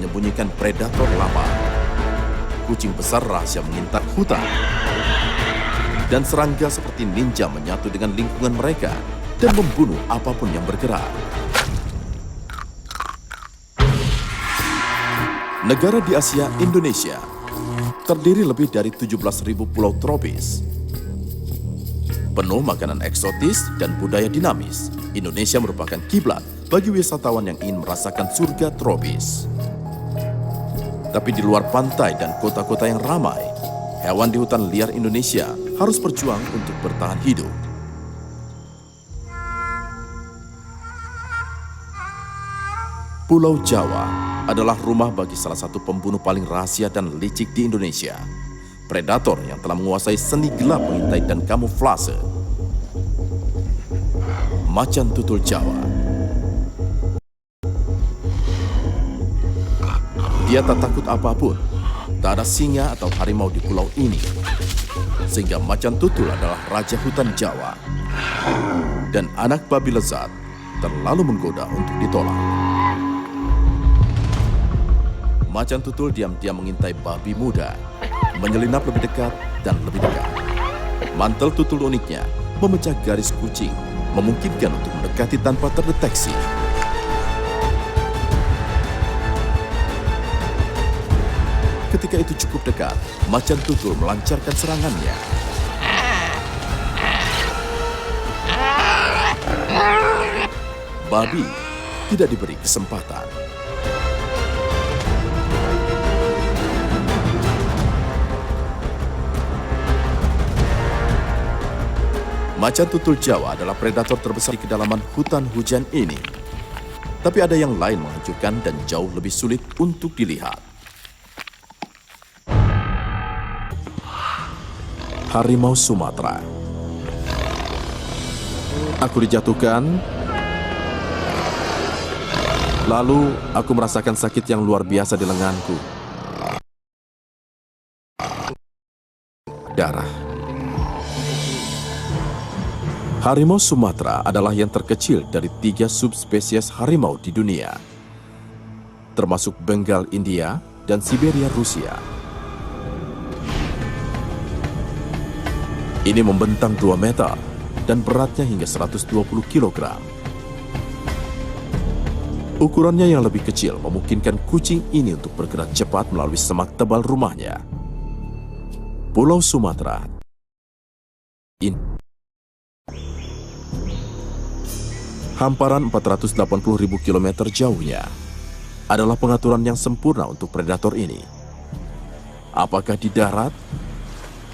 menyembunyikan predator lapar. Kucing besar rahasia mengintai hutan. Dan serangga seperti ninja menyatu dengan lingkungan mereka dan membunuh apapun yang bergerak. Negara di Asia, Indonesia, terdiri lebih dari 17.000 pulau tropis. Penuh makanan eksotis dan budaya dinamis, Indonesia merupakan kiblat bagi wisatawan yang ingin merasakan surga tropis. Tapi di luar pantai dan kota-kota yang ramai, hewan di hutan liar Indonesia harus berjuang untuk bertahan hidup. Pulau Jawa adalah rumah bagi salah satu pembunuh paling rahasia dan licik di Indonesia. Predator yang telah menguasai seni gelap mengintai dan kamuflase. Macan tutul Jawa. Dia tak takut apapun, tak ada singa atau harimau di pulau ini. Sehingga macan tutul adalah raja hutan Jawa. Dan anak babi lezat terlalu menggoda untuk ditolak. Macan tutul diam-diam mengintai babi muda, menyelinap lebih dekat dan lebih dekat. Mantel tutul uniknya memecah garis kucing, memungkinkan untuk mendekati tanpa terdeteksi. Ketika itu cukup dekat, macan tutul melancarkan serangannya. Babi tidak diberi kesempatan. Macan tutul Jawa adalah predator terbesar di kedalaman hutan hujan ini. Tapi ada yang lain menghancurkan dan jauh lebih sulit untuk dilihat. Harimau Sumatera. Aku dijatuhkan, lalu aku merasakan sakit yang luar biasa di lenganku. Darah. Harimau Sumatera adalah yang terkecil dari 3 subspesies harimau di dunia, termasuk Bengal India dan Siberia Rusia. Ini membentang 2 meter dan beratnya hingga 120 kg. Ukurannya yang lebih kecil memungkinkan kucing ini untuk bergerak cepat melalui semak tebal rumahnya. Pulau Sumatera ini hamparan 480.000 km jauhnya adalah pengaturan yang sempurna untuk predator ini. Apakah di darat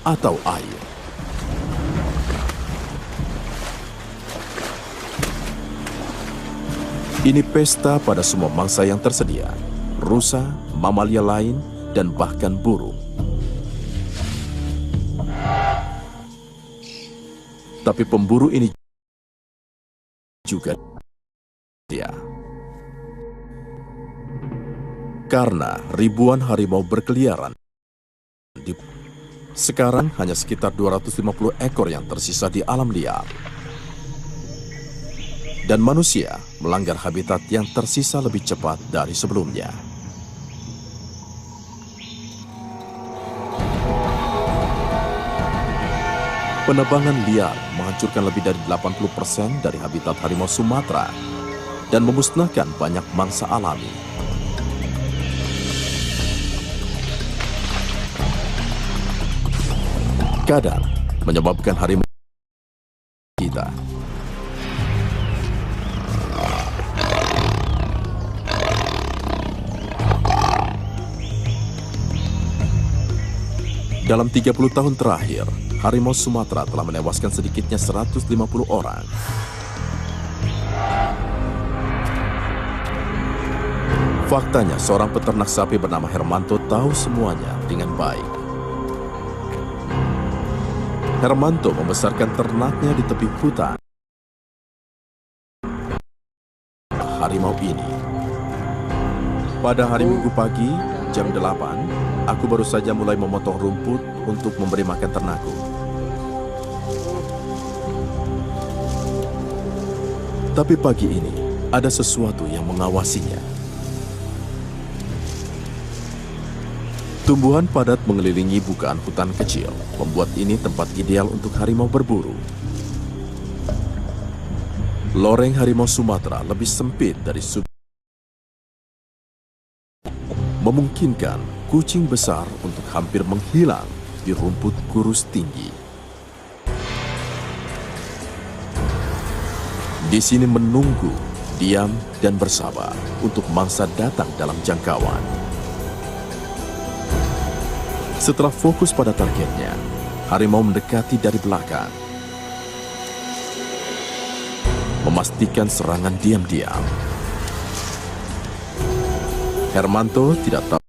atau air? Ini pesta pada semua mangsa yang tersedia, rusa, mamalia lain, dan bahkan burung. Tapi pemburu ini juga dia. Karena ribuan harimau berkeliaran, sekarang hanya sekitar 250 ekor yang tersisa di alam liar. Dan manusia melanggar habitat yang tersisa lebih cepat dari sebelumnya. Penebangan liar menghancurkan lebih dari 80% dari habitat harimau Sumatera dan memusnahkan banyak mangsa alami. Kadang menyebabkan harimau kita dalam 30 tahun terakhir, harimau Sumatera telah menewaskan sedikitnya 150 orang. Faktanya, seorang peternak sapi bernama Hermanto tahu semuanya dengan baik. Hermanto membesarkan ternaknya di tepi hutan harimau ini. Pada hari Minggu pagi, jam 8, aku baru saja mulai memotong rumput untuk memberi makan ternakku. Tapi pagi ini, ada sesuatu yang mengawasinya. Tumbuhan padat mengelilingi bukaan hutan kecil, membuat ini tempat ideal untuk harimau berburu. Loreng harimau Sumatera lebih sempit dari memungkinkan kucing besar untuk hampir menghilang di rumput kurus tinggi. Di sini menunggu, diam, dan bersabar untuk mangsa datang dalam jangkauan. Setelah fokus pada targetnya, harimau mendekati dari belakang, memastikan serangan diam-diam. Hermanto tidak tahu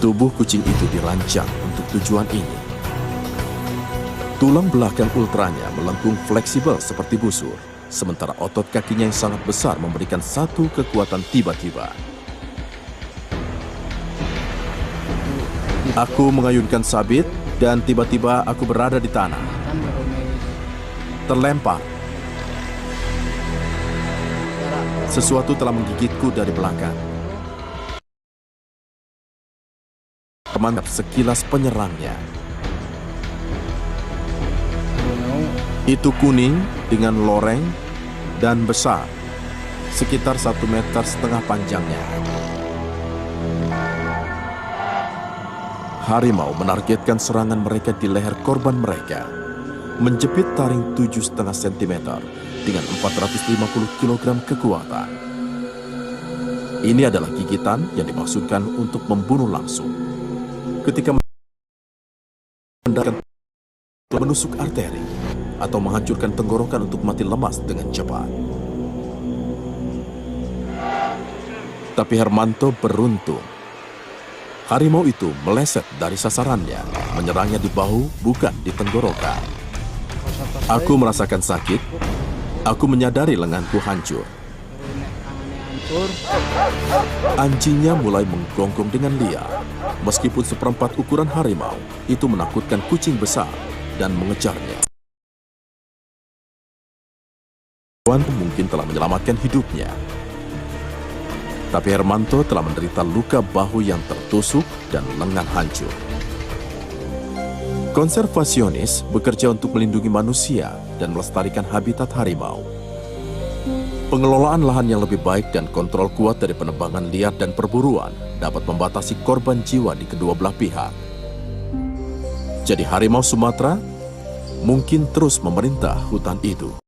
tubuh kucing itu dirancang untuk tujuan ini. Tulang belakang ultranya melengkung fleksibel seperti busur, sementara otot kakinya yang sangat besar memberikan satu kekuatan tiba-tiba. Aku mengayunkan sabit dan tiba-tiba aku berada di tanah. Terlempar. Sesuatu telah menggigitku dari belakang. Mantap sekilas penyerangnya. Itu kuning dengan loreng dan besar, sekitar 1,5 meter panjangnya. Harimau menargetkan serangan mereka di leher korban mereka, menjepit taring 7,5 cm dengan 450 kg kekuatan. Ini adalah gigitan yang dimaksudkan untuk membunuh langsung. Ketika menusuk arteri atau menghancurkan tenggorokan untuk mati lemas dengan cepat. Tapi Hermanto beruntung. Harimau itu meleset dari sasarannya, menyerangnya di bahu, bukan di tenggorokan. Aku merasakan sakit. Aku menyadari lenganku hancur. Anjingnya mulai menggonggong dengan liar. Meskipun seperempat ukuran harimau, itu menakutkan kucing besar dan mengejarnya. Tuan mungkin telah menyelamatkan hidupnya. Tapi Hermanto telah menderita luka bahu yang tertusuk dan lengan hancur. Konservasionis bekerja untuk melindungi manusia dan melestarikan habitat harimau. Pengelolaan lahan yang lebih baik dan kontrol kuat dari penebangan liar dan perburuan dapat membatasi korban jiwa di kedua belah pihak. Jadi harimau Sumatera mungkin terus memerintah hutan itu.